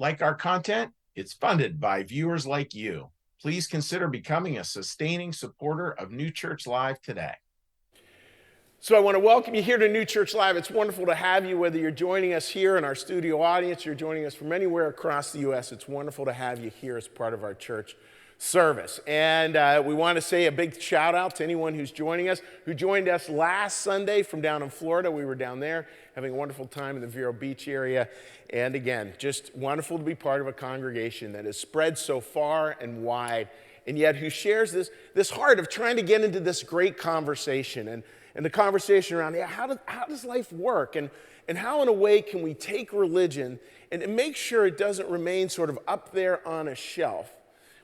Like our content? It's funded by viewers like you. Please consider becoming a sustaining supporter of New Church Live today. So I want to welcome you here to New Church Live. It's wonderful to have you, whether you're joining us here in our studio audience, you're joining us from anywhere across the U.S. It's wonderful to have you here as part of our church service. And we want to say a big shout out to anyone who's joining us, who joined us last Sunday from down in Florida. We were down there having a wonderful time in the Vero Beach area. And again, just wonderful to be part of a congregation that is spread so far and wide, and yet who shares this heart of trying to get into this great conversation and the conversation around, how does life work? And how, in a way, can we take religion and make sure it doesn't remain sort of up there on a shelf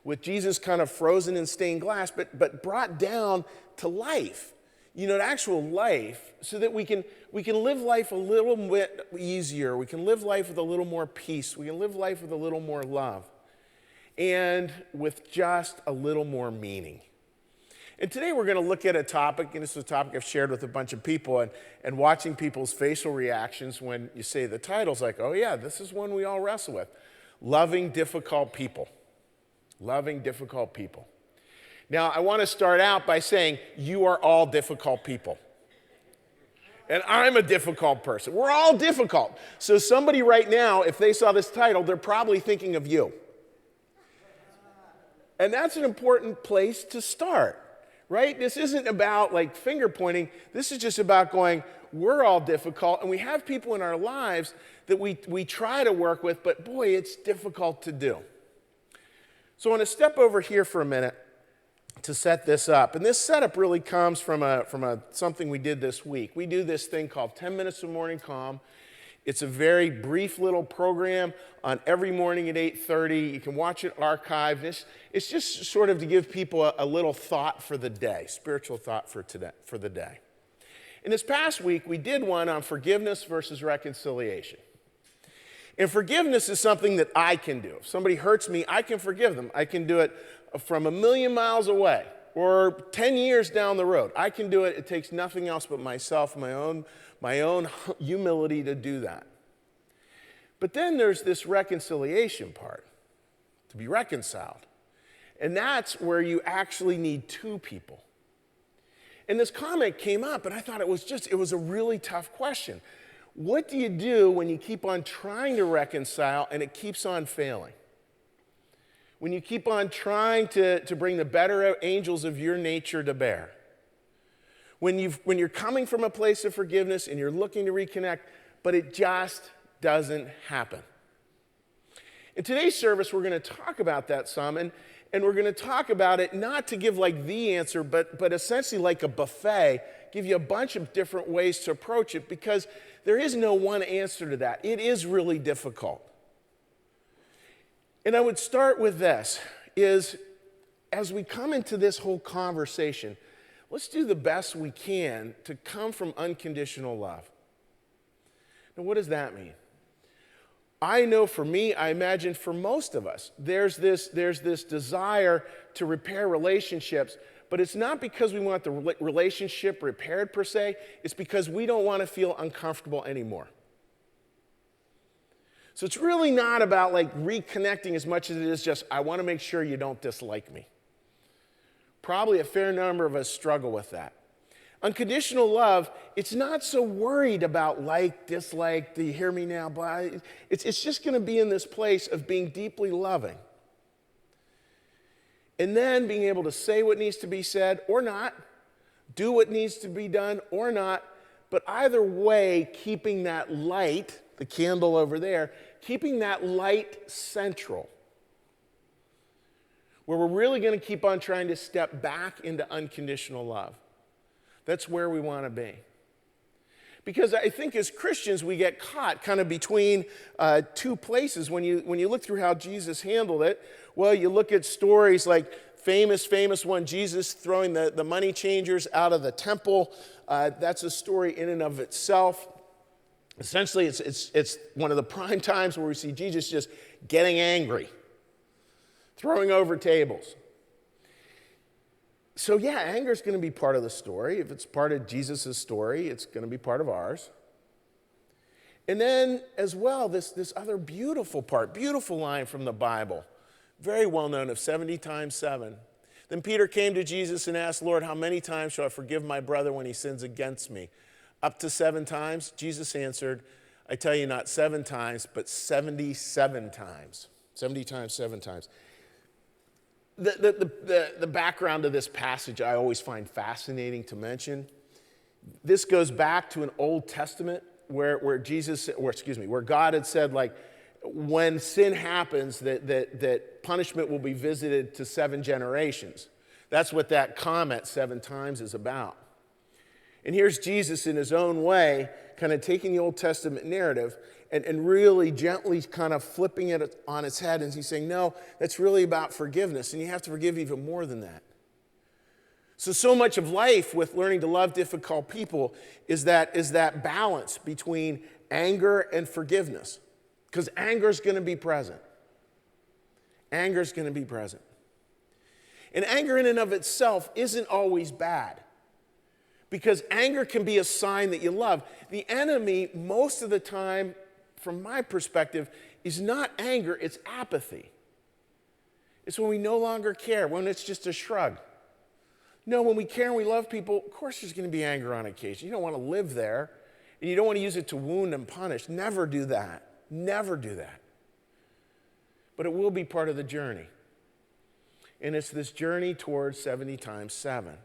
with Jesus kind of frozen in stained glass, but brought down to life, to actual life, so that we can live life a little bit easier. We can live life with a little more peace. We can live life with a little more love and with just a little more meaning. And today we're going to look at a topic, and this is a topic I've shared with a bunch of people, and watching people's facial reactions when you say the title's like, oh yeah, this is one we all wrestle with. Loving difficult people. Loving difficult people. Now, I want to start out by saying you are all difficult people. And I'm a difficult person. We're all difficult. So somebody right now, if they saw this title, they're probably thinking of you. And that's an important place to start. Right? This isn't about like finger pointing. This is just about going, we're all difficult, and we have people in our lives that we try to work with, but boy, it's difficult to do. So I want to step over here for a minute to set this up. And this setup really comes from something we did this week. We do this thing called 10 Minutes of Morning Calm. It's a very brief little program on every morning at 8:30. You can watch it archived. It's just sort of to give people a little thought for the day, spiritual thought for the day. And this past week, we did one on forgiveness versus reconciliation. And forgiveness is something that I can do. If somebody hurts me, I can forgive them. I can do it from a million miles away or 10 years down the road. I can do it. It takes nothing else but myself, my own humility to do that. But then there's this reconciliation part, to be reconciled. And that's where you actually need two people. And this comment came up, and I thought it was a really tough question. What do you do when you keep on trying to reconcile and it keeps on failing? When you keep on trying to bring the better angels of your nature to bear? When you're coming from a place of forgiveness and you're looking to reconnect, but it just doesn't happen. In today's service, we're going to talk about that some, and we're going to talk about it not to give like the answer, but essentially like a buffet, give you a bunch of different ways to approach it, because there is no one answer to that. It is really difficult. And I would start with this, is as we come into this whole conversation, let's do the best we can to come from unconditional love. Now, what does that mean? I know for me, I imagine for most of us, there's this desire to repair relationships, but it's not because we want the relationship repaired per se, it's because we don't want to feel uncomfortable anymore. So it's really not about like reconnecting as much as it is just, I want to make sure you don't dislike me. Probably a fair number of us struggle with that. Unconditional love, it's not so worried about like, dislike, do you hear me now? But it's just going to be in this place of being deeply loving. And then being able to say what needs to be said or not, do what needs to be done or not, but either way, keeping that light, the candle over there, keeping that light central. Where we're really going to keep on trying to step back into unconditional love. That's where we want to be. Because I think as Christians, we get caught kind of between two places. When you look through how Jesus handled it, well, you look at stories like famous one, Jesus throwing the money changers out of the temple. That's a story in and of itself. Essentially, it's one of the prime times where we see Jesus just getting angry, throwing over tables. So yeah, anger is going to be part of the story. If it's part of Jesus' story, it's going to be part of ours. And then as well, this other beautiful part, beautiful line from the Bible, very well known, of 70 times 7. Then Peter came to Jesus and asked, Lord, how many times shall I forgive my brother when he sins against me? Up to 7 times? Jesus answered, I tell you, not 7 times, but 77 times. 70 times, 7 times. The background of this passage I always find fascinating to mention. This goes back to an Old Testament where God had said, like, when sin happens, that punishment will be visited to 7 generations. That's what that comment 7 times is about. And here's Jesus in his own way, kind of taking the Old Testament narrative and really gently kind of flipping it on its head. And he's saying, no, that's really about forgiveness. And you have to forgive even more than that. So much of life with learning to love difficult people is that balance between anger and forgiveness. Because anger is going to be present. Anger is going to be present. And anger in and of itself isn't always bad. Because anger can be a sign that you love. The enemy, most of the time, from my perspective, is not anger, it's apathy. It's when we no longer care, when it's just a shrug. No, when we care and we love people, of course there's going to be anger on occasion. You don't want to live there, and you don't want to use it to wound and punish. Never do that. Never do that. But it will be part of the journey. And it's this journey towards 70 times 7.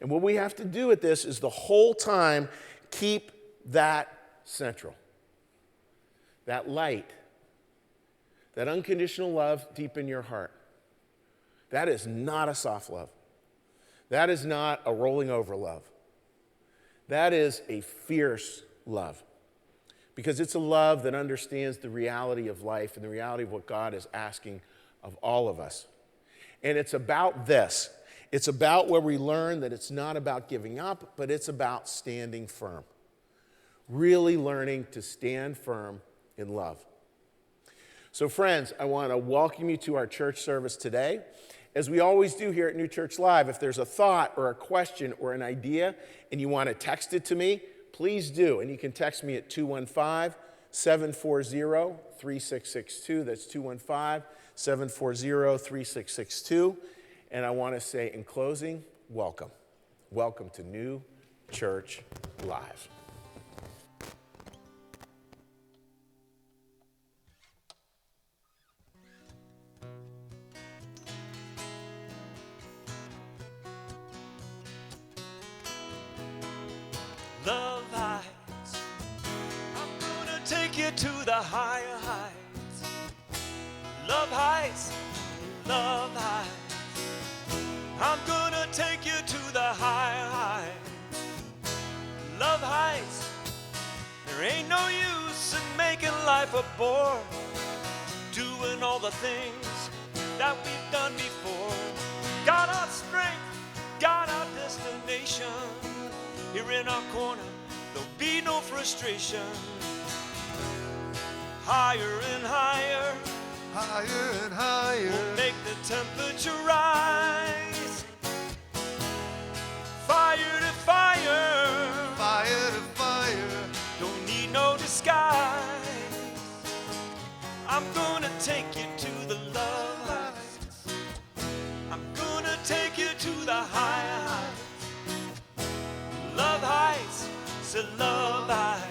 And what we have to do with this is the whole time keep that central. That light. That unconditional love deep in your heart. That is not a soft love. That is not a rolling over love. That is a fierce love. Because it's a love that understands the reality of life and the reality of what God is asking of all of us. And it's about this. It's about where we learn that it's not about giving up, but it's about standing firm. Really learning to stand firm in love. So friends, I want to welcome you to our church service today. As we always do here at New Church Live, if there's a thought or a question or an idea and you want to text it to me, please do. And you can text me at 215-740-3662. That's 215-740-3662. And I want to say in closing, welcome. Welcome to New Church Live. Love heights, I'm gonna take you to the higher heights. Love heights, love heights, I'm gonna take you to the higher heights. Love heights, there ain't no use in making life a bore, doing all the things that we've done before. Got our strength, got our destination. Here in our corner, there'll be no frustration. Higher and higher, higher and higher, we'll make the temperature rise. Fire to fire, fire to fire, don't need no disguise. I'm gonna take you to the love heights. I'm gonna take you to the higher heights. Love heights, so love heights.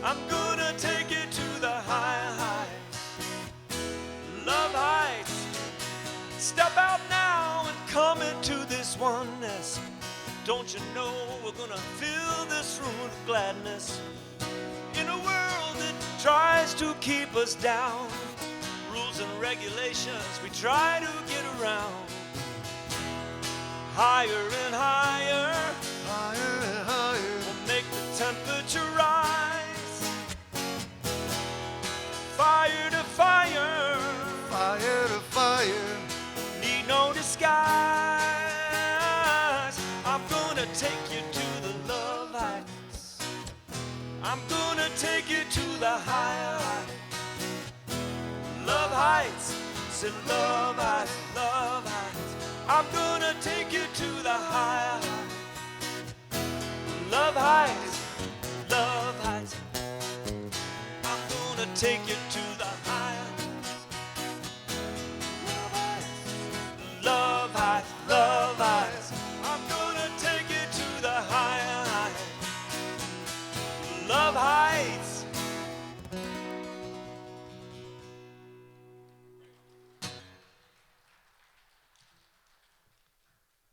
I'm gonna take you to the higher heights. Love heights. Step out now and come into this oneness. Don't you know we're gonna fill this room with gladness? In a world that tries to keep us down, rules and regulations we try to get around. Higher and higher, higher and higher, we'll make the temperature rise. Fire to fire, fire to fire, need no disguise. I'm gonna take you to the love heights. I'm gonna take you to the higher heights. Love heights, say love heights, love heights. I'm gonna take you to the higher heights. Love heights, love heights.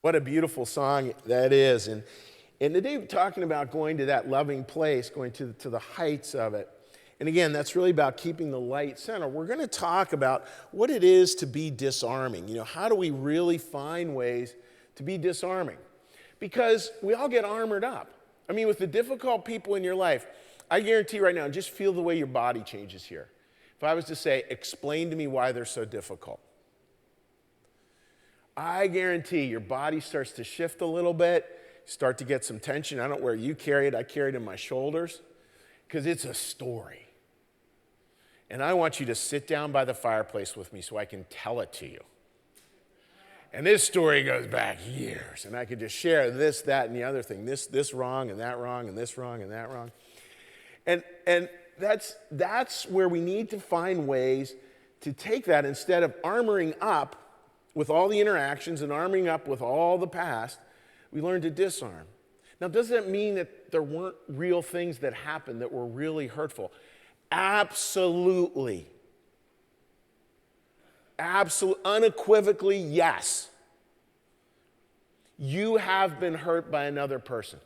What a beautiful song that is. And today we're talking about going to that loving place, going to the heights of it. And again, that's really about keeping the light center. We're going to talk about what it is to be disarming. You know, how do we really find ways to be disarming? Because we all get armored up. I mean, with the difficult people in your life, I guarantee right now, just feel the way your body changes here. If I was to say, explain to me why they're so difficult, I guarantee your body starts to shift a little bit, start to get some tension. I don't know where you carry it. I carry it in my shoulders because it's a story. And I want you to sit down by the fireplace with me so I can tell it to you. And this story goes back years, and I could just share this, that, and the other thing. This wrong, and that wrong, and this wrong, and that wrong. And that's where we need to find ways to take that instead of armoring up with all the interactions and armoring up with all the past, we learn to disarm. Now, does that mean that there weren't real things that happened that were really hurtful? Absolutely. Unequivocally, yes. You have been hurt by another person.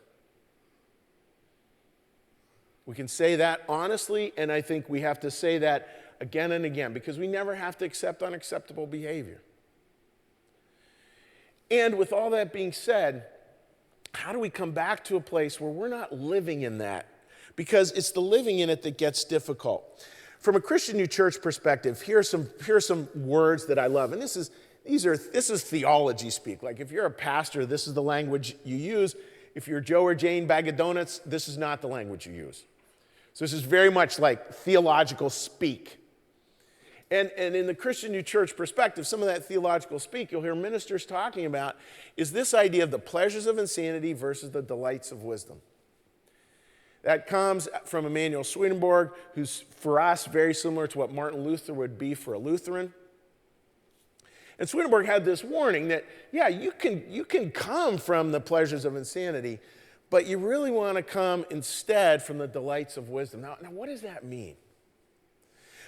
We can say that honestly, and I think we have to say that again and again because we never have to accept unacceptable behavior. And with all that being said, how do we come back to a place where we're not living in that? Because it's the living in it that gets difficult. From a Christian New Church perspective, here are some words that I love. And this is theology speak. Like if you're a pastor, this is the language you use. If you're Joe or Jane Bag of Donuts, this is not the language you use. So this is very much like theological speak. And in the Christian New Church perspective, some of that theological speak you'll hear ministers talking about is this idea of the pleasures of insanity versus the delights of wisdom. That comes from Emanuel Swedenborg, who's for us very similar to what Martin Luther would be for a Lutheran. And Swedenborg had this warning that, yeah, you can come from the pleasures of insanity, but you really want to come instead from the delights of wisdom. Now what does that mean?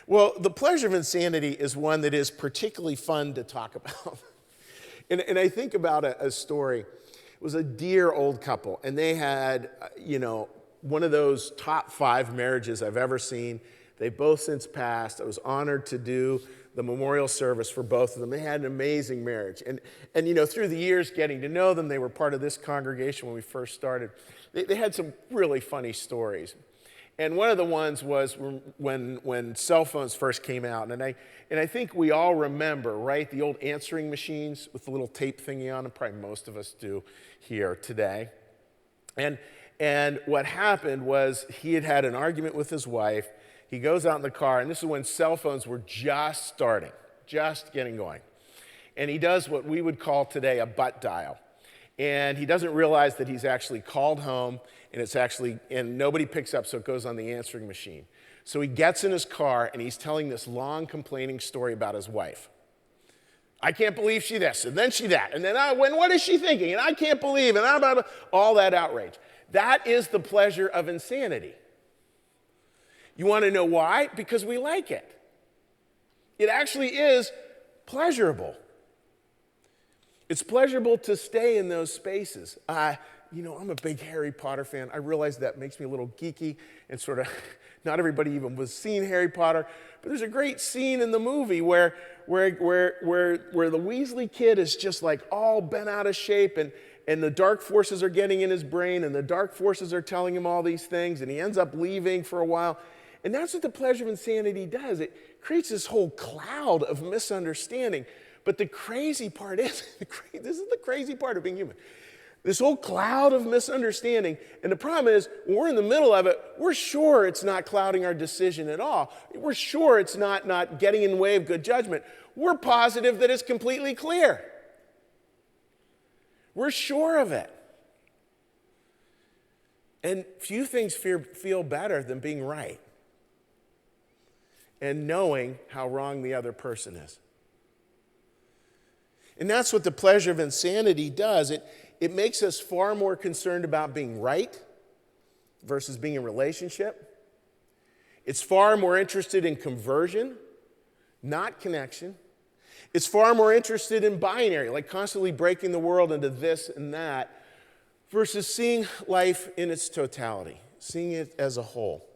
Well, the pleasure of insanity is one that is particularly fun to talk about. and I think about a story. It was a dear old couple, and they had, one of those top 5 marriages I've ever seen. They've both since passed. I was honored to do the memorial service for both of them. They had an amazing marriage. And through the years getting to know them, they were part of this congregation when we first started. They had some really funny stories. And one of the ones was when cell phones first came out. And I think we all remember, right, the old answering machines with the little tape thingy on them. Probably most of us do here today. And what happened was he had an argument with his wife. He goes out in the car, and this is when cell phones were just starting, just getting going. And he does what we would call today a butt dial. And he doesn't realize that he's actually called home, and nobody picks up, so it goes on the answering machine. So he gets in his car, and he's telling this long complaining story about his wife. I can't believe she this, and then she that, and then what is she thinking? And I can't believe, and about all that outrage. That is the pleasure of insanity. You want to know why? Because we like it. It actually is pleasurable. It's pleasurable to stay in those spaces. I'm a big Harry Potter fan. I realize that makes me a little geeky and sort of not everybody even was seeing Harry Potter. But there's a great scene in the movie where the Weasley kid is just like all bent out of shape and the dark forces are getting in his brain and the dark forces are telling him all these things and he ends up leaving for a while. And that's what the pleasure of insanity does. It creates this whole cloud of misunderstanding. But the crazy part is, this is the crazy part of being human. This whole cloud of misunderstanding. And the problem is, when we're in the middle of it, we're sure it's not clouding our decision at all. We're sure it's not getting in the way of good judgment. We're positive that it's completely clear. We're sure of it. And few things feel better than being right and knowing how wrong the other person is. And that's what the pleasure of insanity does. It makes us far more concerned about being right versus being in relationship. It's far more interested in conversion, not connection. It's far more interested in binary, like constantly breaking the world into this and that, versus seeing life in its totality, seeing it as a whole.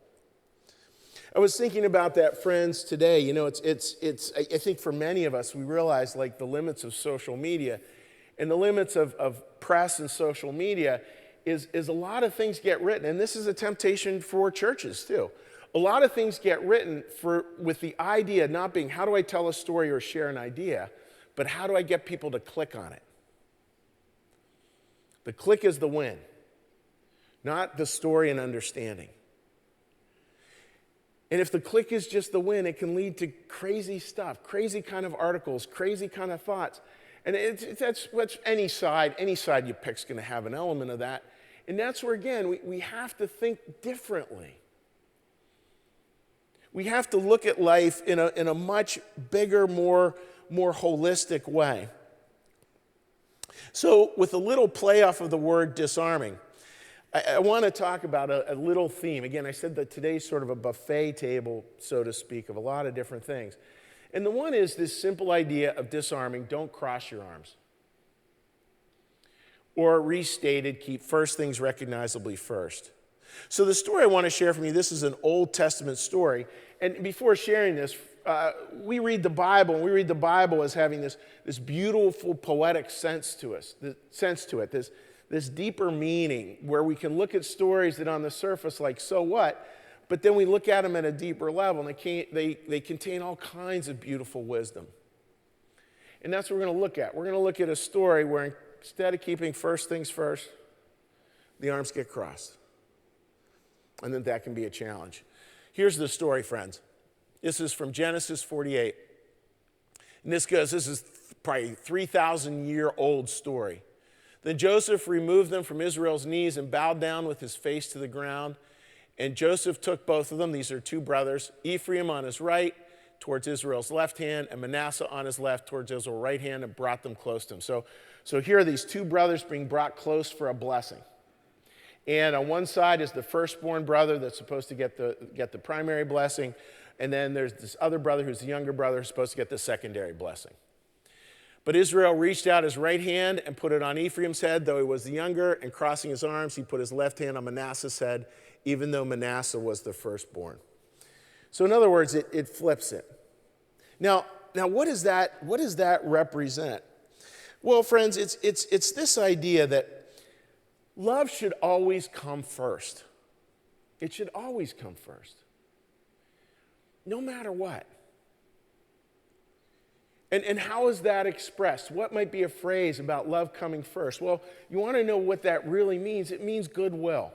I was thinking about that, friends, today. You know, I think for many of us, we realize like the limits of social media and the limits of press and social media is a lot of things get written. And this is a temptation for churches too. A lot of things get written with the idea not being, how do I tell a story or share an idea, but how do I get people to click on it? The click is the win, not the story and understanding. And if the click is just the win, it can lead to crazy stuff, crazy kind of articles, crazy kind of thoughts. And that's any side you pick is going to have an element of that. And that's where, again, we have to think differently. We have to look at life in a much bigger, more holistic way. So with a little play off of the word disarming, I want to talk about a little theme. Again, I said that today's sort of a buffet table, so to speak, of a lot of different things. And the one is this simple idea of disarming, don't cross your arms. Or restated, keep first things recognizably first. So the story I want to share from you, this is an Old Testament story. And before sharing this, we read the Bible, and we read the Bible as having this beautiful poetic sense to it, this deeper meaning where we can look at stories that on the surface like, so what? But then we look at them at a deeper level, and they contain all kinds of beautiful wisdom. And that's what we're going to look at. We're going to look at a story where instead of keeping first things first, the arms get crossed. And then that can be a challenge. Here's the story, friends. This is from Genesis 48. And this is probably a 3,000-year-old story. Then Joseph removed them from Israel's knees and bowed down with his face to the ground. And Joseph took both of them, these are two brothers, Ephraim on his right towards Israel's left hand, and Manasseh on his left towards Israel's right hand, and brought them close to him. So here are these two brothers being brought close for a blessing. And on one side is the firstborn brother that's supposed to get the primary blessing. And then there's this other brother who's the younger brother who's supposed to get the secondary blessing. But Israel reached out his right hand and put it on Ephraim's head, though he was the younger, and crossing his arms, he put his left hand on Manasseh's head, even though Manasseh was the firstborn. So in other words, it flips it. Now what does that represent? Well, friends, it's this idea that love should always come first. It should always come first. No matter what. And how is that expressed? What might be a phrase about love coming first? Well, you want to know what that really means. It means goodwill.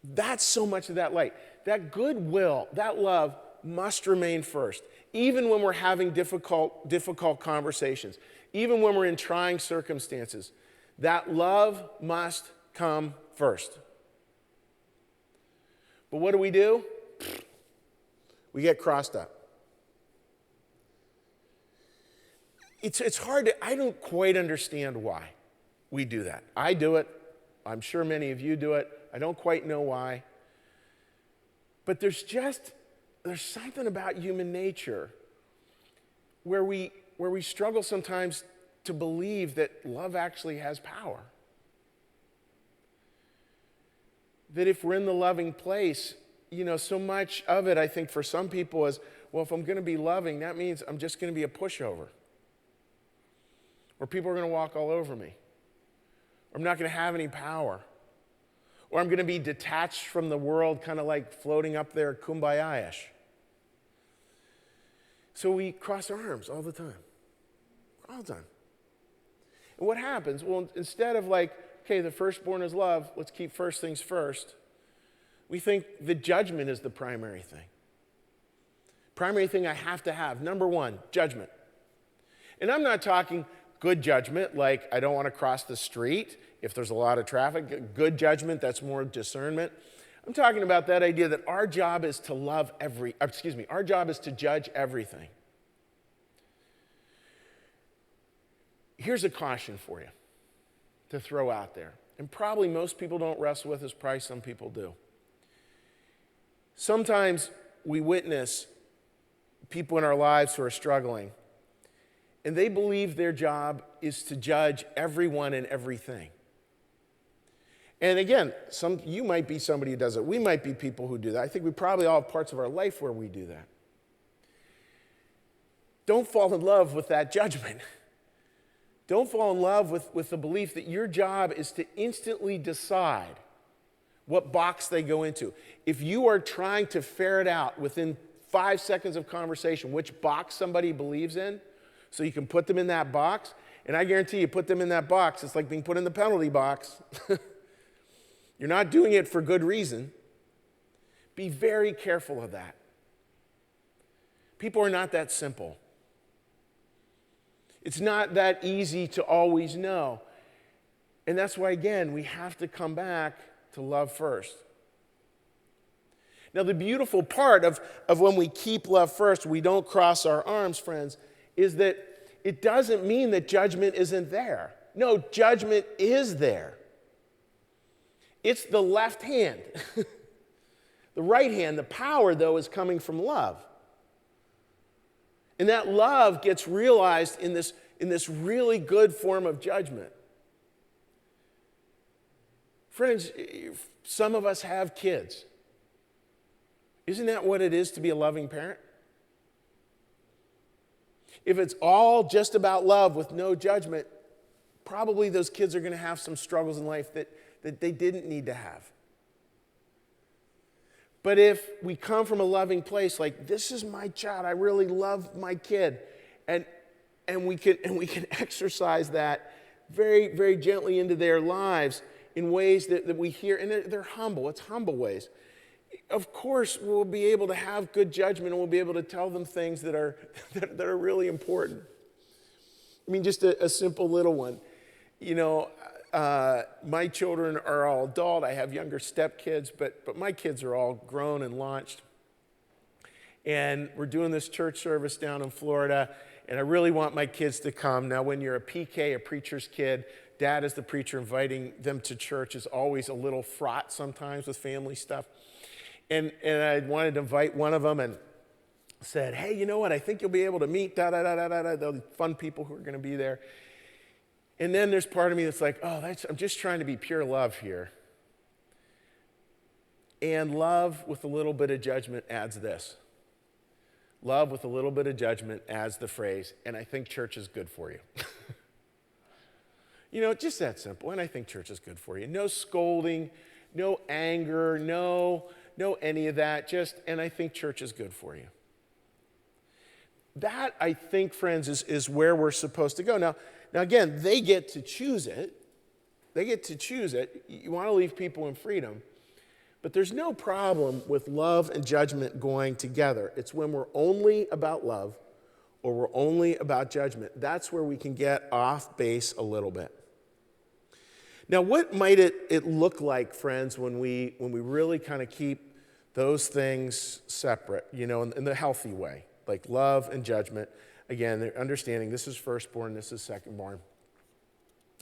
That's so much of that light. That goodwill, that love must remain first. Even when we're having difficult conversations, even when we're in trying circumstances, that love must come first. But what do? We get crossed up. It's hard I don't quite understand why we do that. I do it. I'm sure many of you do it. I don't quite know why. But there's something about human nature where we struggle sometimes to believe that love actually has power. That if we're in the loving place, so much of it, I think, for some people is, well, if I'm going to be loving, that means I'm just going to be a pushover. Or people are going to walk all over me. Or I'm not going to have any power. Or I'm going to be detached from the world, kind of like floating up there, kumbaya-ish. So we cross our arms all the time. All the time. And what happens? Well, instead of like, okay, the firstborn is love, let's keep first things first, we think the judgment is the primary thing. Primary thing I have to have. Number one, judgment. And I'm not talking good judgment, like I don't want to cross the street if there's a lot of traffic. Good judgment, that's more discernment. I'm talking about that idea that our job is to our job is to judge everything. Here's a caution for you to throw out there. And probably most people don't wrestle with this, probably some people do. Sometimes we witness people in our lives who are struggling, and they believe their job is to judge everyone and everything. And again, you might be somebody who does it. We might be people who do that. I think we probably all have parts of our life where we do that. Don't fall in love with that judgment. Don't fall in love with the belief that your job is to instantly decide what box they go into. If you are trying to ferret out within 5 seconds of conversation which box somebody believes in, so you can put them in that box, and I guarantee you put them in that box, it's like being put in the penalty box. You're not doing it for good reason. Be very careful of that. People are not that simple. It's not that easy to always know. And that's why, again, we have to come back to love first. Now, the beautiful part of when we keep love first, we don't cross our arms, friends, is that it doesn't mean that judgment isn't there. No, judgment is there. It's the left hand. The right hand, the power, though, is coming from love. And that love gets realized in this really good form of judgment. Friends, some of us have kids. Isn't that what it is to be a loving parent? If it's all just about love with no judgment, probably those kids are going to have some struggles in life that they didn't need to have. But if we come from a loving place, like, this is my child, I really love my kid, and we can exercise that very, very gently into their lives in ways that we hear, and they're humble. It's humble ways. Of course, we'll be able to have good judgment, and we'll be able to tell them things that are really important. I mean, just a simple little one. You know, my children are all adult. I have younger stepkids, but my kids are all grown and launched. And we're doing this church service down in Florida, and I really want my kids to come. Now, when you're a PK, a preacher's kid, dad is the preacher, inviting them to church is always a little fraught sometimes with family stuff. And I wanted to invite one of them and said, hey, you know what, I think you'll be able to meet the fun people who are going to be there. And then there's part of me that's like, I'm just trying to be pure love here. And love with a little bit of judgment adds this. Love with a little bit of judgment adds the phrase, and I think church is good for you. You know, just that simple. And I think church is good for you. No scolding, no anger, no any of that. Just, and I think church is good for you. That, I think, friends, is where we're supposed to go. Now, again, they get to choose it. They get to choose it. You want to leave people in freedom. But there's no problem with love and judgment going together. It's when we're only about love or we're only about judgment. That's where we can get off base a little bit. Now, what might it look like, friends, when we really kind of keep those things separate, you know, in the healthy way, like love and judgment? Again, they're understanding this is firstborn, this is secondborn.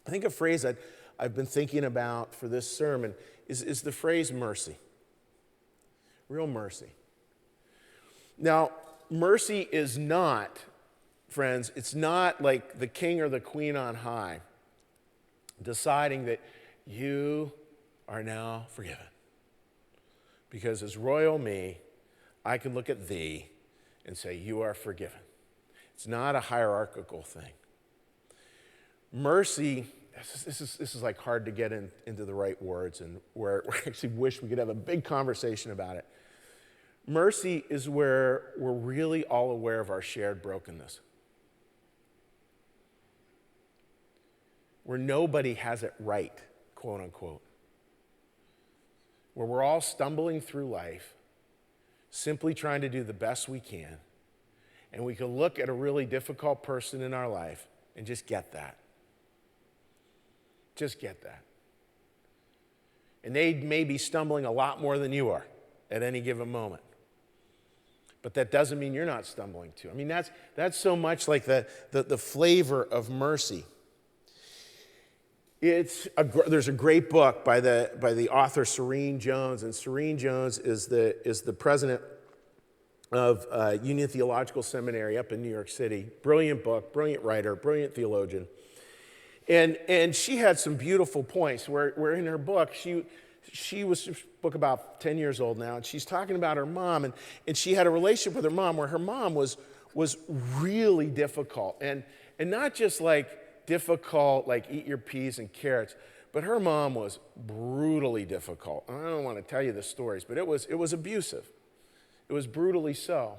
I think a phrase that I've been thinking about for this sermon is the phrase mercy. Real mercy. Now, mercy is not, friends, it's not like the king or the queen on high deciding that you are now forgiven. Because as royal me, I can look at thee and say, you are forgiven. It's not a hierarchical thing. Mercy, this is like hard to get into the right words, and where I actually wish we could have a big conversation about it. Mercy is where we're really all aware of our shared brokenness. Where nobody has it right, quote unquote. Where we're all stumbling through life, simply trying to do the best we can. And we can look at a really difficult person in our life and just get that. Just get that. And they may be stumbling a lot more than you are at any given moment. But that doesn't mean you're not stumbling too. I mean, that's so much like the flavor of mercy. There's a great book by the author Serene Jones, and Serene Jones is the president of Union Theological Seminary up in New York City. Brilliant book, brilliant writer, brilliant theologian. And she had some beautiful points where in her book, she was book about 10 years old now, and she's talking about her mom, and she had a relationship with her mom where her mom was really difficult. And not just like difficult, like eat your peas and carrots, but her mom was brutally difficult. I don't want to tell you the stories, but it was abusive. It was brutally so.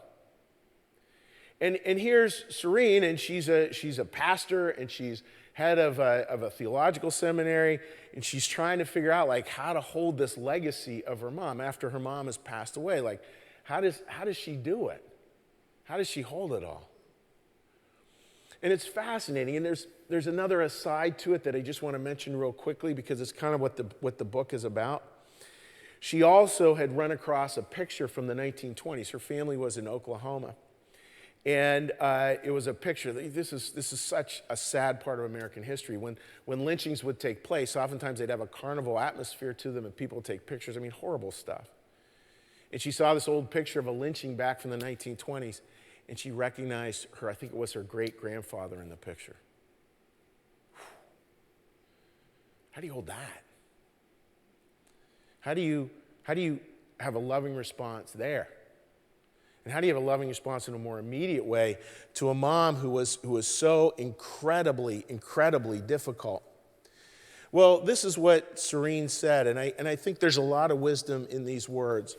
And here's Serene, and she's a pastor, and she's head of a theological seminary, and she's trying to figure out like how to hold this legacy of her mom after her mom has passed away. Like, how does she do it? How does she hold it all? And it's fascinating. And there's another aside to it that I just want to mention real quickly because it's kind of what the book is about. She also had run across a picture from the 1920s. Her family was in Oklahoma. And it was a picture. This is such a sad part of American history. When lynchings would take place, oftentimes they'd have a carnival atmosphere to them and people would take pictures. I mean, horrible stuff. And she saw this old picture of a lynching back from the 1920s, and she recognized I think it was her great-grandfather in the picture. How do you hold that? How do you have a loving response there? And how do you have a loving response in a more immediate way to a mom who was so incredibly, incredibly difficult? Well, this is what Serene said, and I think there's a lot of wisdom in these words.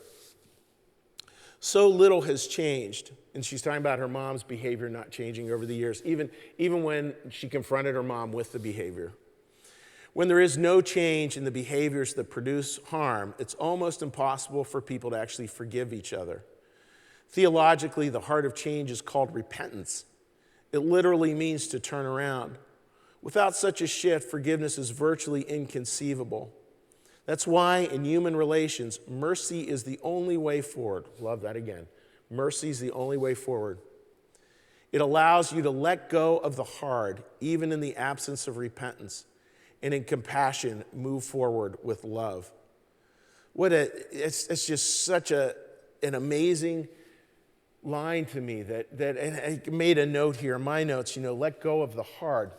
So little has changed, and she's talking about her mom's behavior not changing over the years, even when she confronted her mom with the behavior. When there is no change in the behaviors that produce harm, it's almost impossible for people to actually forgive each other. Theologically, the heart of change is called repentance. It literally means to turn around. Without such a shift, forgiveness is virtually inconceivable. That's why in human relations, mercy is the only way forward. Love that again. Mercy is the only way forward. It allows you to let go of the hard, even in the absence of repentance, and in compassion, move forward with love. It's just such an amazing line to me that and I made a note here in my notes, let go of the hard.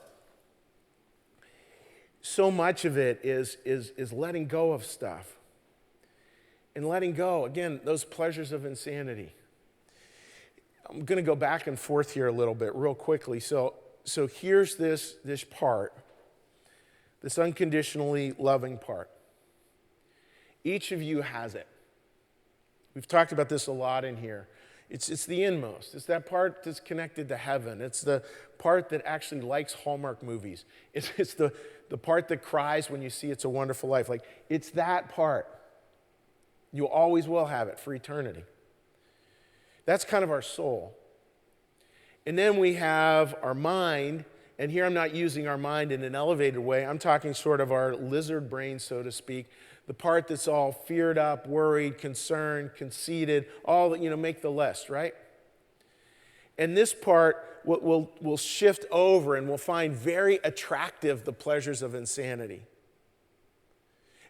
So much of it is letting go of stuff. And letting go, again, those pleasures of insanity. I'm going to go back and forth here a little bit real quickly. So here's this part, this unconditionally loving part. Each of you has it. We've talked about this a lot in here. It's the inmost. It's that part that's connected to heaven. It's the part that actually likes Hallmark movies. It's the part that cries when you see It's a Wonderful Life. Like, it's that part. You always will have it for eternity. That's kind of our soul. And then we have our mind, and here I'm not using our mind in an elevated way. I'm talking sort of our lizard brain, so to speak. The part that's all feared up, worried, concerned, conceited, all that, make the list, right? And this part will shift over and will find very attractive the pleasures of insanity.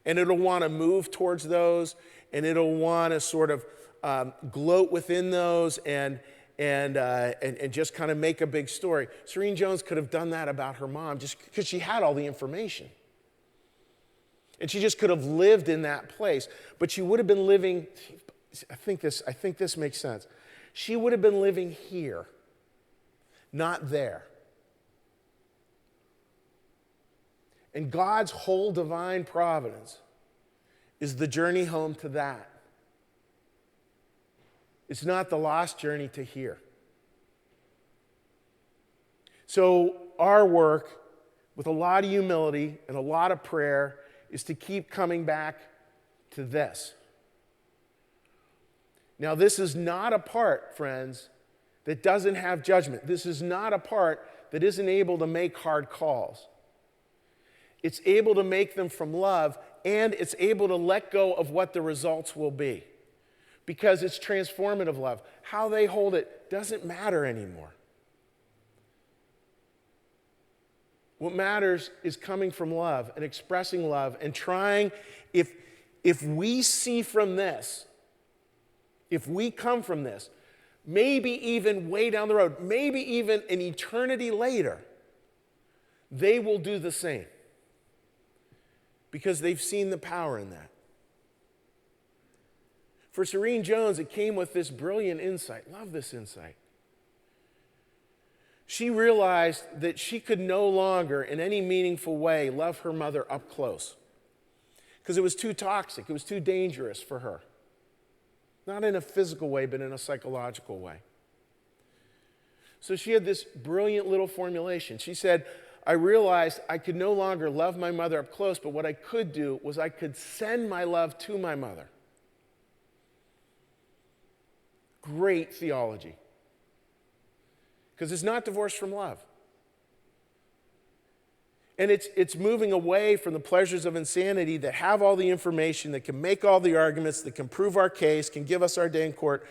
And it'll want to move towards those, and it'll want to sort of gloat within those and just kind of make a big story. Serene Jones could have done that about her mom just because she had all the information. And she just could have lived in that place. But she would have been living, I think this makes sense. She would have been living here, not there. And God's whole divine providence is the journey home to that. It's not the lost journey to here. So our work, with a lot of humility and a lot of prayer, is to keep coming back to this. Now, this is not a part, friends, that doesn't have judgment. This is not a part that isn't able to make hard calls. It's able to make them from love, and it's able to let go of what the results will be. Because it's transformative love. How they hold it doesn't matter anymore. What matters is coming from love and expressing love and trying, if we see from this, if we come from this, maybe even way down the road, maybe even an eternity later, they will do the same because they've seen the power in that. For Serene Jones, it came with this brilliant insight. Love this insight. She realized that she could no longer, in any meaningful way, love her mother up close because it was too toxic. It was too dangerous for her. Not in a physical way, but in a psychological way. So she had this brilliant little formulation. She said, I realized I could no longer love my mother up close, but what I could do was I could send my love to my mother. Great theology. Because it's not divorced from love. And it's moving away from the pleasures of insanity that have all the information, that can make all the arguments, that can prove our case, can give us our day in court.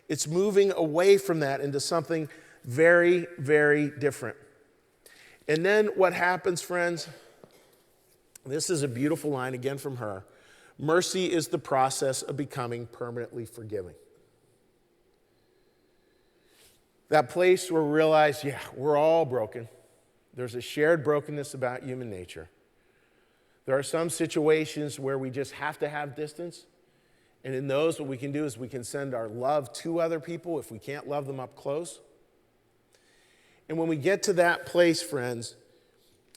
It's moving away from that into something very, very different. And then what happens, friends? This is a beautiful line again from her. Mercy is the process of becoming permanently forgiving. That place where we realize, yeah, we're all broken. There's a shared brokenness about human nature. There are some situations where we just have to have distance. And in those, what we can do is we can send our love to other people if we can't love them up close. And when we get to that place, friends,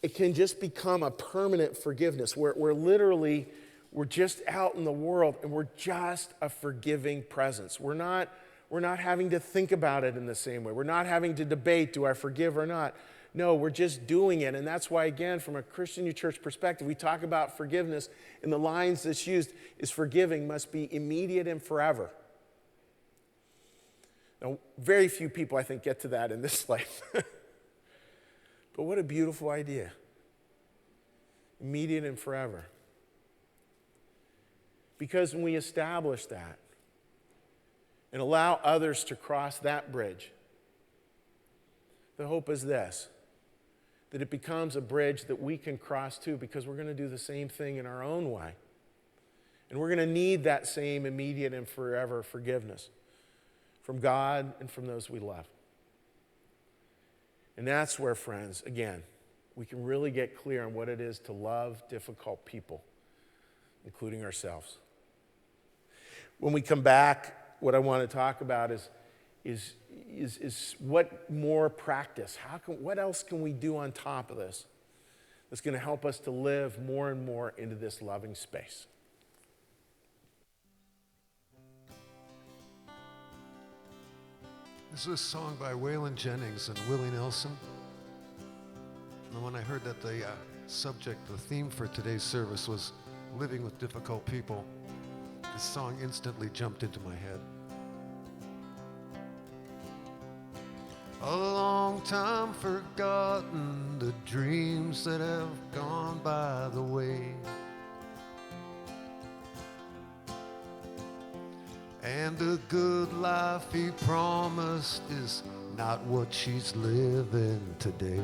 it can just become a permanent forgiveness where we're just out in the world and we're just a forgiving presence. We're not having to think about it in the same way. We're not having to debate, do I forgive or not? No, we're just doing it. And that's why, again, from a Christian New Church perspective, we talk about forgiveness, and the lines that's used is forgiving must be immediate and forever. Now, very few people, I think, get to that in this life. But what a beautiful idea. Immediate and forever. Because when we establish that and allow others to cross that bridge, the hope is this, that it becomes a bridge that we can cross too, because we're going to do the same thing in our own way. And we're going to need that same immediate and forever forgiveness from God and from those we love. And that's where, friends, again, we can really get clear on what it is to love difficult people, including ourselves. When we come back, what I want to talk about is what more practice, what else can we do on top of this that's going to help us to live more and more into this loving space. This is a song by Waylon Jennings and Willie Nelson. And when I heard that the theme for today's service was living with difficult people, this song instantly jumped into my head. A long time forgotten, the dreams that have gone by the way. And the good life he promised is not what she's living today.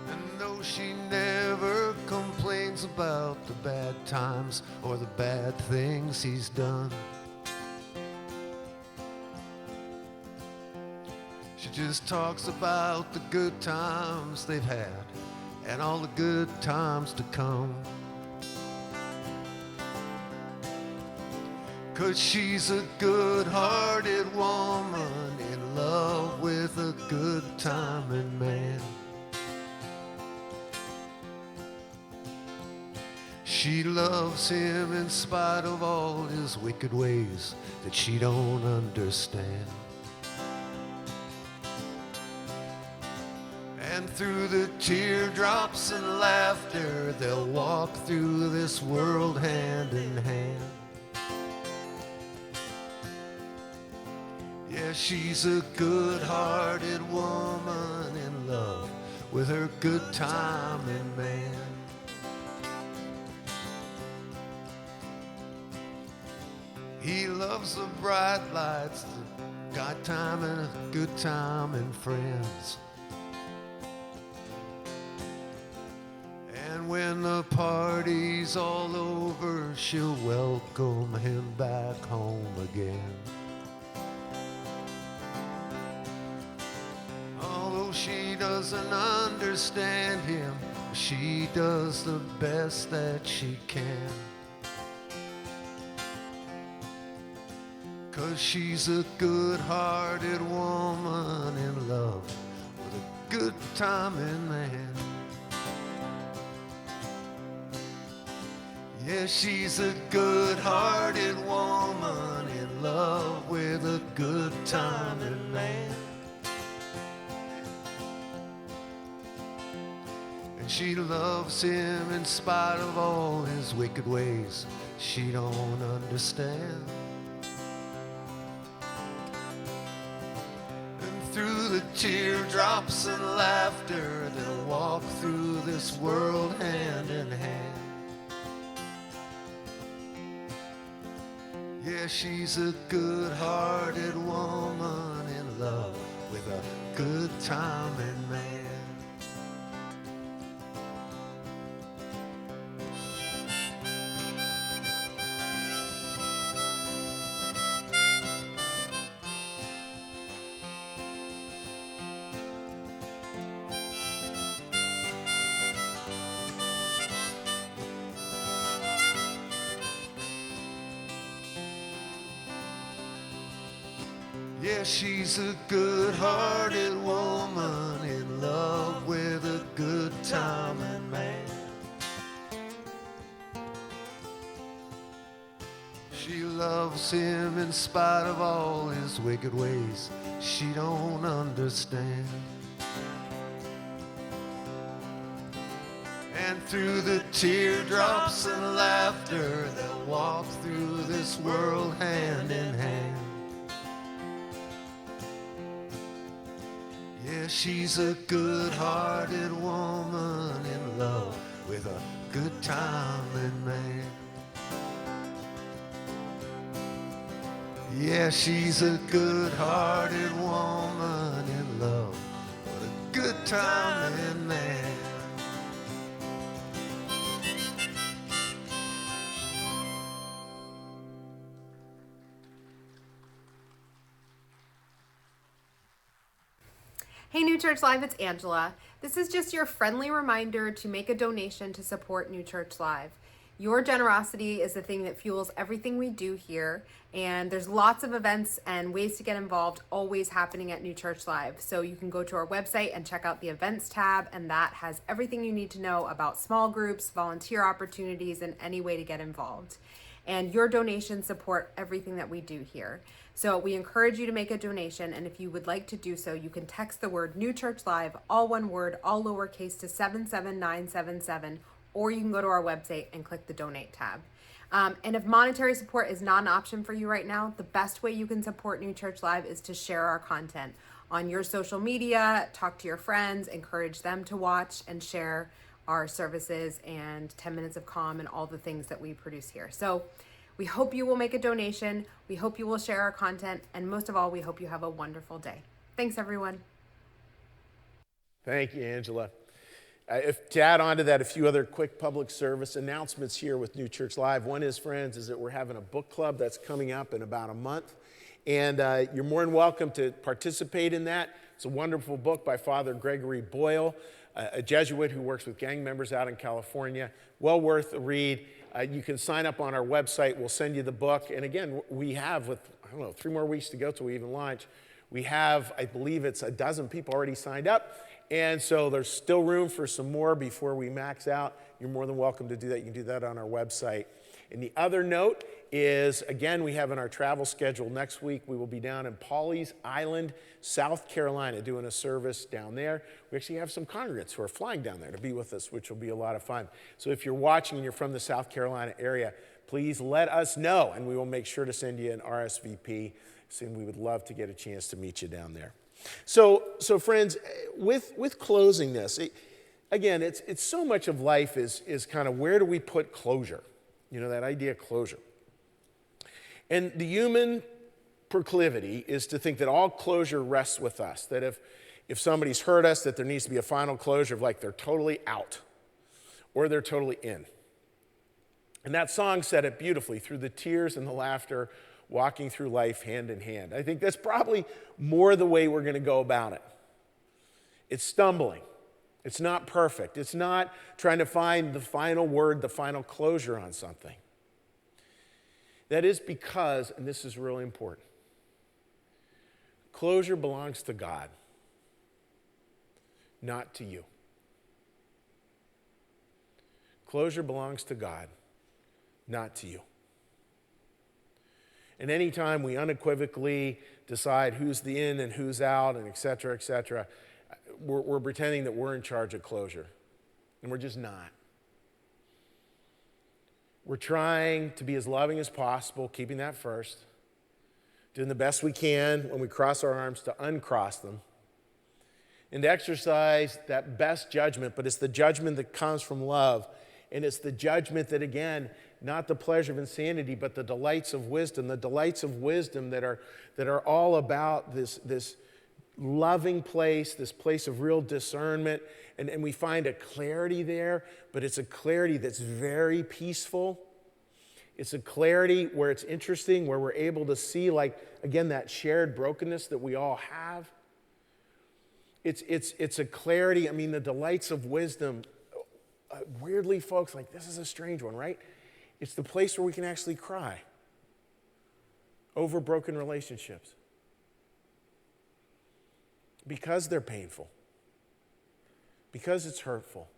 And though she never complains about the bad times or the bad things he's done, she just talks about the good times they've had and all the good times to come. 'Cause she's a good-hearted woman in love with a good-timing man. She loves him in spite of all his wicked ways that she don't understand. And through the teardrops and laughter, they'll walk through this world hand in hand. Yeah, she's a good-hearted woman in love with her good-timing man. He loves the bright lights, the got time and a good time and friends. And And when the party's all over, she'll welcome him back home again. Although she doesn't understand him, she does the best that she can. 'Cause she's a good-hearted woman in love with a good-timing man. Yeah, she's a good-hearted woman in love with a good-timing man. And she loves him in spite of all his wicked ways she don't understand. Through the teardrops and laughter, they'll walk through this world hand in hand. Yeah, she's a good-hearted woman in love with a good-timing man. Yeah, she's a good-hearted woman in love with a good-timing man. She loves him in spite of all his wicked ways she don't understand. And through the teardrops and laughter, they'll walk through this world hand in hand. Yeah, she's a good-hearted woman in love with a good-timing man. Yeah, she's a good-hearted woman in love with a good-timing man. Hey New Church Live, it's Angela. This is just your friendly reminder to make a donation to support New Church Live. Your generosity is the thing that fuels everything we do here, and there's lots of events and ways to get involved always happening at New Church Live. So you can go to our website and check out the events tab, and that has everything you need to know about small groups, volunteer opportunities, and any way to get involved. And your donations support everything that we do here. So we encourage you to make a donation, and if you would like to do so, you can text the word New Church Live, all one word, all lowercase, to 77977, or you can go to our website and click the donate tab. And if monetary support is not an option for you right now, the best way you can support New Church Live is to share our content on your social media, talk to your friends, encourage them to watch and share our services and 10 Minutes of Calm and all the things that we produce here. So we hope you will make a donation. We hope you will share our content. And most of all, we hope you have a wonderful day. Thanks, everyone. Thank you, Angela. To add on to that, a few other quick public service announcements here with New Church Live. One is, friends, is that we're having a book club that's coming up in about a month. And you're more than welcome to participate in that. It's a wonderful book by Father Gregory Boyle, a Jesuit who works with gang members out in California. Well worth a read. You can sign up on our website. We'll send you the book. And again, we have, with, 3 more weeks to go till we even launch, we have, I believe it's a dozen people already signed up. And so there's still room for some more before we max out. You're more than welcome to do that. You can do that on our website. And the other note is, again, we have in our travel schedule next week, we will be down in Pawleys Island, South Carolina, doing a service down there. We actually have some congregants who are flying down there to be with us, which will be a lot of fun. So if you're watching and you're from the South Carolina area, please let us know, and we will make sure to send you an RSVP. And we would love to get a chance to meet you down there. So friends, with closing this, again, it's so much of life is kind of, where do we put closure? You know, that idea of closure. And the human proclivity is to think that all closure rests with us, that if somebody's hurt us, that there needs to be a final closure of like they're totally out. or they're totally in. And that song said it beautifully, through the tears and the laughter, walking through life hand in hand. I think that's probably more the way we're going to go about it. It's stumbling. It's not perfect. It's not trying to find the final word, the final closure on something. That is because, and this is really important, closure belongs to God, not to you. Closure belongs to God, not to you. And anytime we unequivocally decide who's the in and who's out and et cetera, we're pretending that we're in charge of closure. And we're just not. We're trying to be as loving as possible, keeping that first, doing the best we can when we cross our arms to uncross them, and to exercise that best judgment, but it's the judgment that comes from love. And it's the judgment that, again, not the pleasure of insanity, but the delights of wisdom that are all about this loving place, this place of real discernment. And we find a clarity there, but it's a clarity that's very peaceful. It's a clarity where it's interesting, where we're able to see, like, again, that shared brokenness that we all have. It's a clarity, I mean, the delights of wisdom. Weirdly, folks, like, this is a strange one, right? It's the place where we can actually cry over broken relationships because they're painful, because it's hurtful,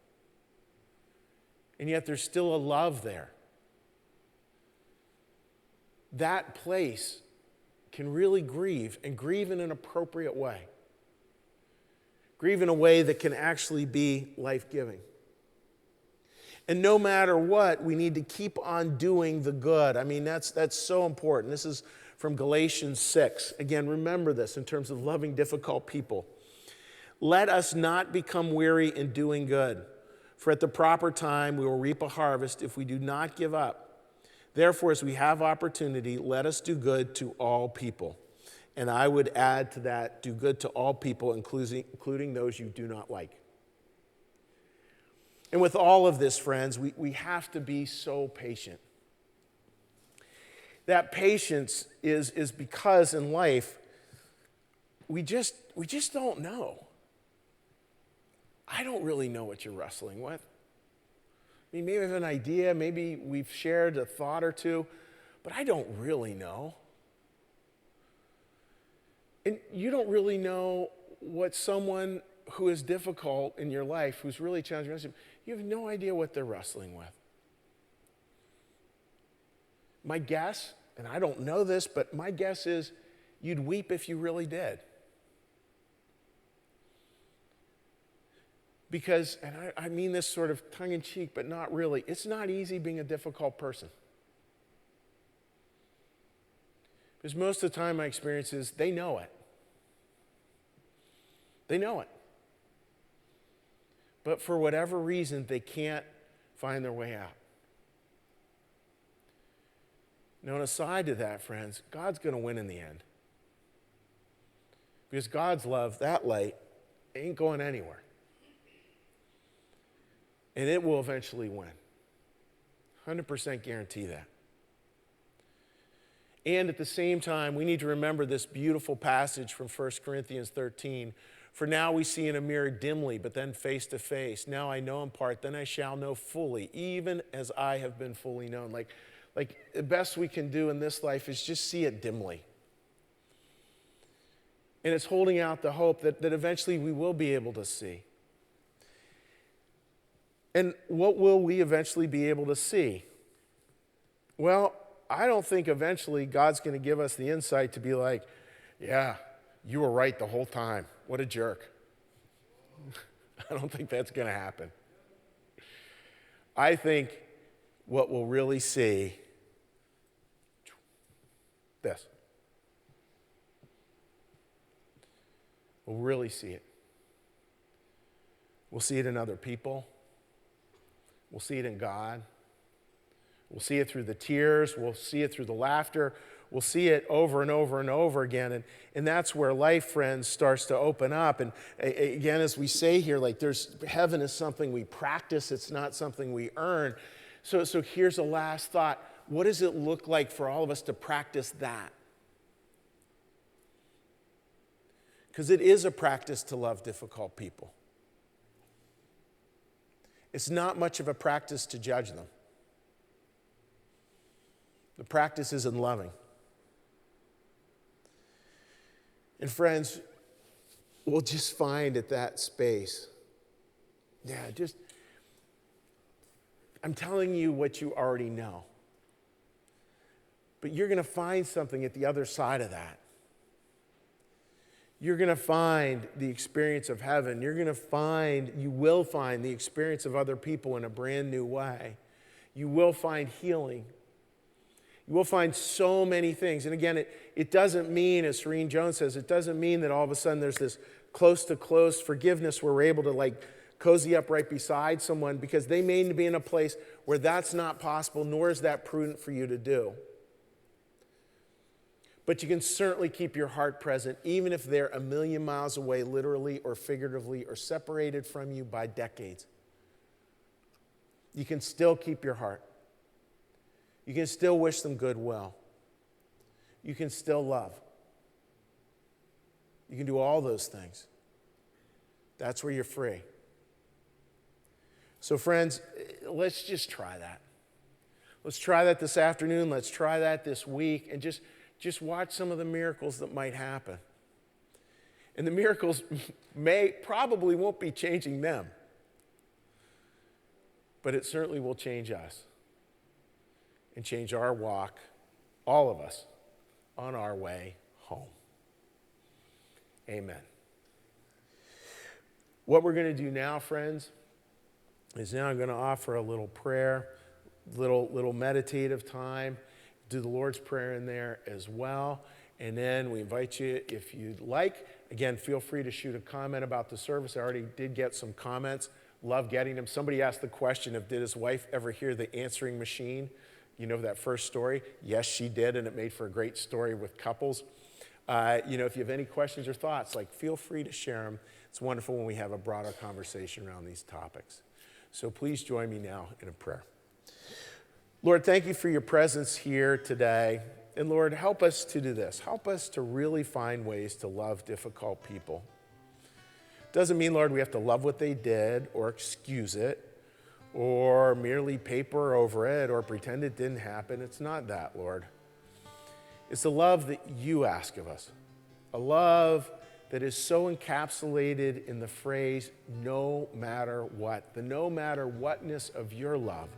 and yet there's still a love there. That place can really grieve, and grieve in an appropriate way. Grieve in a way that can actually be life-giving. And no matter what, we need to keep on doing the good. I mean, that's so important. This is from Galatians 6. Again, remember this in terms of loving difficult people. Let us not become weary in doing good, for at the proper time we will reap a harvest if we do not give up. Therefore, as we have opportunity, let us do good to all people. And I would add to that, do good to all people, including those you do not like. And with all of this, friends, we have to be so patient. That patience is because in life, we just don't know. I don't really know what you're wrestling with. I mean, maybe I have an idea, maybe we've shared a thought or two, but I don't really know. And you don't really know what someone who is difficult in your life, who's really challenging, you have no idea what they're wrestling with. My guess, and I don't know this, but my guess is you'd weep if you really did. Because, and I mean this sort of tongue-in-cheek, but not really, it's not easy being a difficult person. Because most of the time my experience is they know it. They know it. But for whatever reason, they can't find their way out. Now, an aside to that, friends, God's going to win in the end. Because God's love, that light, ain't going anywhere. And it will eventually win. 100% guarantee that. And at the same time, we need to remember this beautiful passage from 1 Corinthians 13. For now we see in a mirror dimly, but then face to face. Now I know in part, then I shall know fully, even as I have been fully known. Like the best we can do in this life is just see it dimly. And it's holding out the hope that eventually we will be able to see. And what will we eventually be able to see? Well, I don't think eventually God's going to give us the insight to be like, yeah, you were right the whole time. What a jerk. I don't think that's going to happen. I think what we'll really see, this. We'll really see it. We'll see it in other people. We'll see it in God. We'll see it through the tears. We'll see it through the laughter. we'll see it over and over and over again. And that's where life, friends, starts to open up. And again, as we say here, like heaven is something we practice. It's not something we earn. So here's a last thought. What does it look like for all of us to practice that? Because it is a practice to love difficult people. It's not much of a practice to judge them. The practice is in loving. And friends, we'll just find at that space, I'm telling you what you already know. But you're going to find something at the other side of that. You're going to find the experience of heaven. You will find the experience of other people in a brand new way. You will find healing. You will find so many things. And again, it doesn't mean, as Serene Jones says, it doesn't mean that all of a sudden there's this close forgiveness where we're able to like cozy up right beside someone, because they may be in a place where that's not possible, nor is that prudent for you to do. But you can certainly keep your heart present, even if they're a million miles away, literally or figuratively, or separated from you by decades. You can still keep your heart. You can still wish them goodwill. You can still love. You can do all those things. That's where you're free. So friends, let's just try that. Let's try that this afternoon. Let's try that this week. And just watch some of the miracles that might happen. And the miracles probably won't be changing them. But it certainly will change us. And change our walk, all of us, on our way home. Amen. What we're going to do now, friends, is now I'm going to offer a little prayer, little meditative time. Do the Lord's Prayer in there as well. And then we invite you, if you'd like, again, feel free to shoot a comment about the service. I already did get some comments. Love getting them. Somebody asked the question of, did his wife ever hear the answering machine? You know that first story? Yes, she did, and it made for a great story with couples. If you have any questions or thoughts, feel free to share them. It's wonderful when we have a broader conversation around these topics. So please join me now in a prayer. Lord, thank you for your presence here today. And Lord, help us to do this. Help us to really find ways to love difficult people. Doesn't mean, Lord, we have to love what they did or excuse it or merely paper over it or pretend it didn't happen. It's not that, Lord. It's the love that you ask of us. A love that is so encapsulated in the phrase, no matter what. The no matter whatness of your love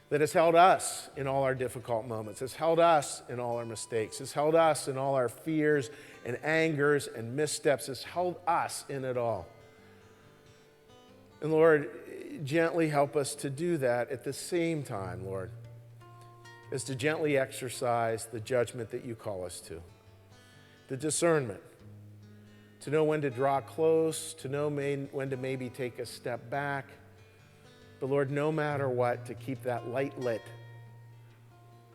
that has held us in all our difficult moments, has held us in all our mistakes, has held us in all our fears and angers and missteps, has held us in it all. And Lord, gently help us to do that at the same time, Lord, as to gently exercise the judgment that you call us to, the discernment, to know when to draw close, to know when to maybe take a step back. But Lord, no matter what, to keep that light lit,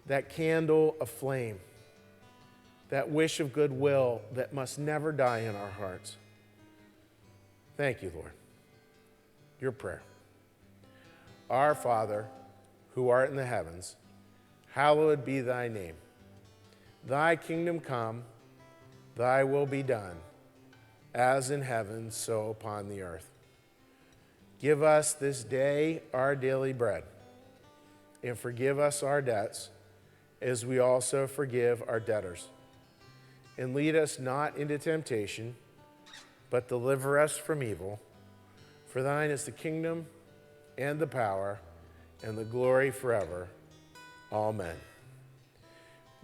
that candle aflame, that wish of goodwill that must never die in our hearts. Thank you, Lord. Your prayer. Our Father, who art in the heavens, hallowed be thy name. Thy kingdom come, thy will be done, as in heaven, so upon the earth. Give us this day our daily bread, and forgive us our debts, as we also forgive our debtors. And lead us not into temptation, but deliver us from evil. For thine is the kingdom, and the power, and the glory forever. Amen.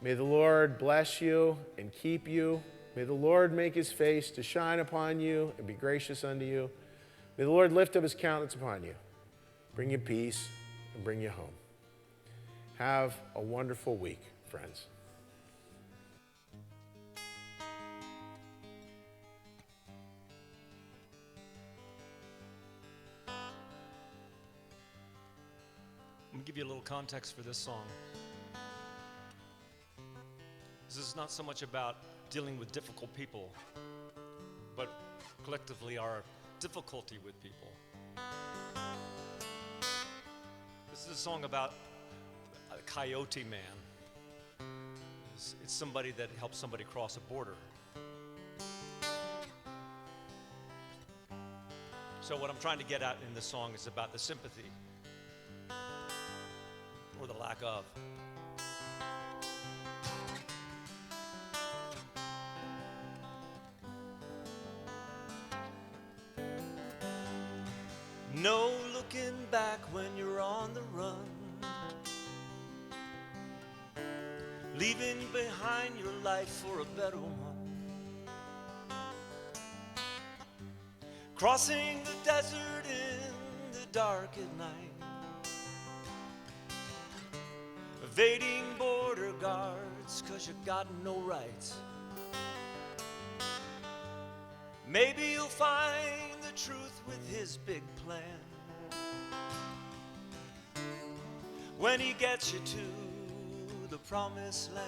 May the Lord bless you and keep you. May the Lord make his face to shine upon you and be gracious unto you. May the Lord lift up his countenance upon you, bring you peace, and bring you home. Have a wonderful week, friends. I'm going to give you a little context for this song. is not so much about dealing with difficult people, but collectively our difficulty with people. This is a song about a coyote man. It's somebody that helps somebody cross a border. So what I'm trying to get at in this song is about the sympathy, or the lack of. No looking back when you're on the run, leaving behind your life for a better one, crossing the desert in the dark at night, evading border guards 'cause you got no rights. Maybe you'll find the truth with his big plan when he gets you to the promised land.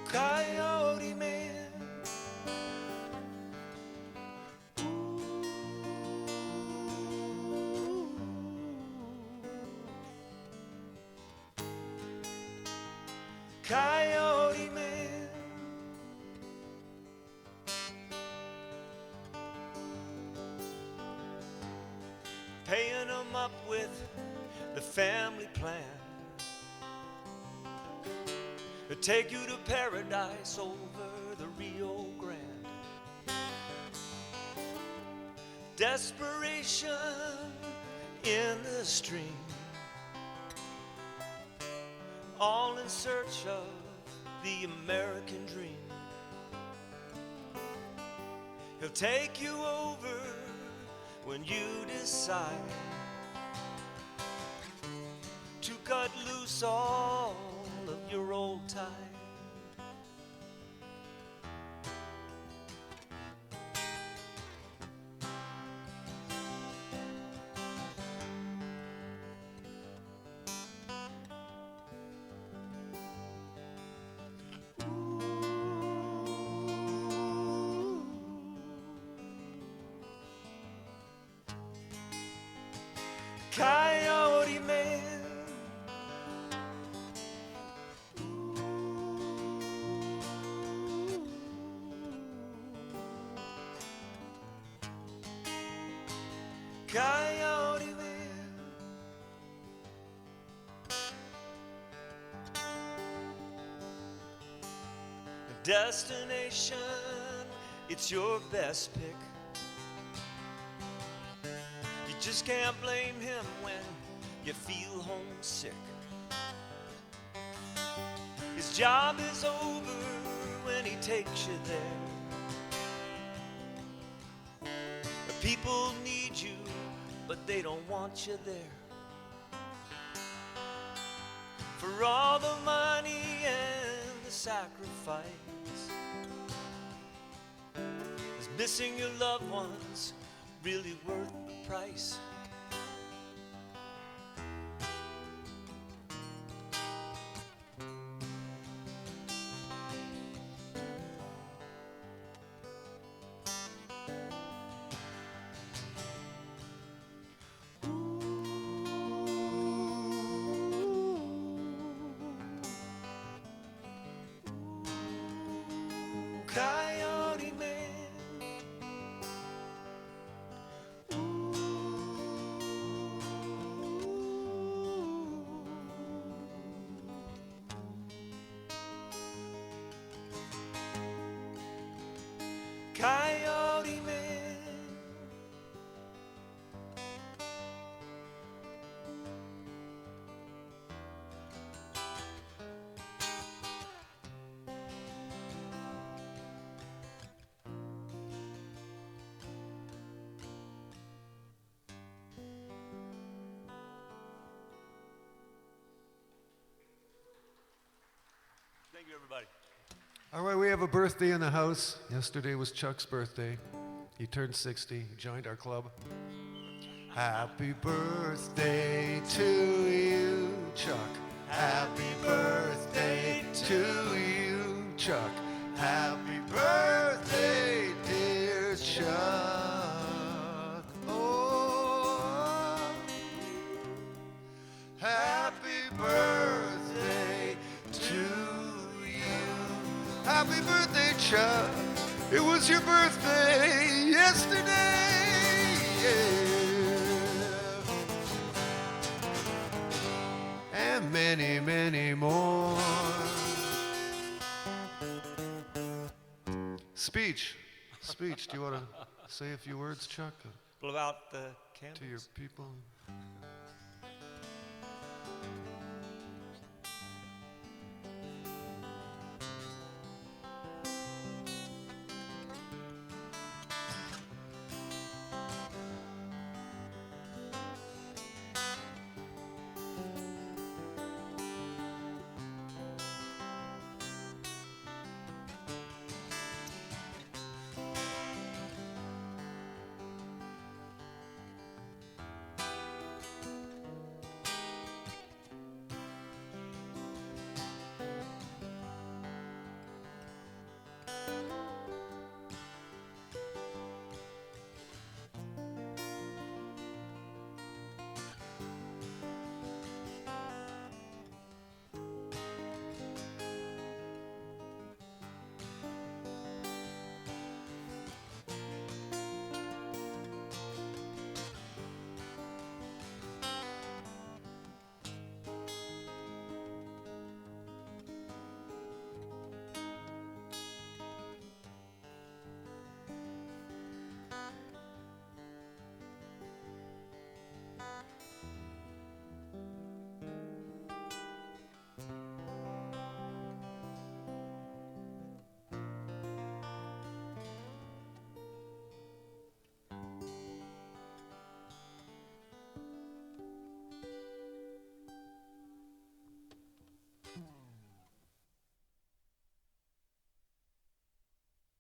Coyote man, coyote man, paying them up with the family plan to take you to paradise over the Rio Grande. Desperation in the stream, all in search of the American dream. He'll take you over when you decide to cut loose all of your old time. Coyote man, coyote man, destination, it's your best pick. You just can't blame him when you feel homesick. His job is over when he takes you there. The people need you, but they don't want you there. For all the money and the sacrifice, is missing your loved ones really worth the price? Coyote man, you, everybody. All right, we have a birthday in the house. Yesterday was Chuck's birthday. He turned 60. He joined our club. Happy birthday to you, Chuck. Happy birthday to you, Chuck. Happy birthday, dear Chuck. Oh, happy birthday to you. Happy birthday, Chuck. It was your birthday yesterday. Yeah. And many, many more. Speech. Do you want to say a few words, Chuck, Blow out the candles. to your people?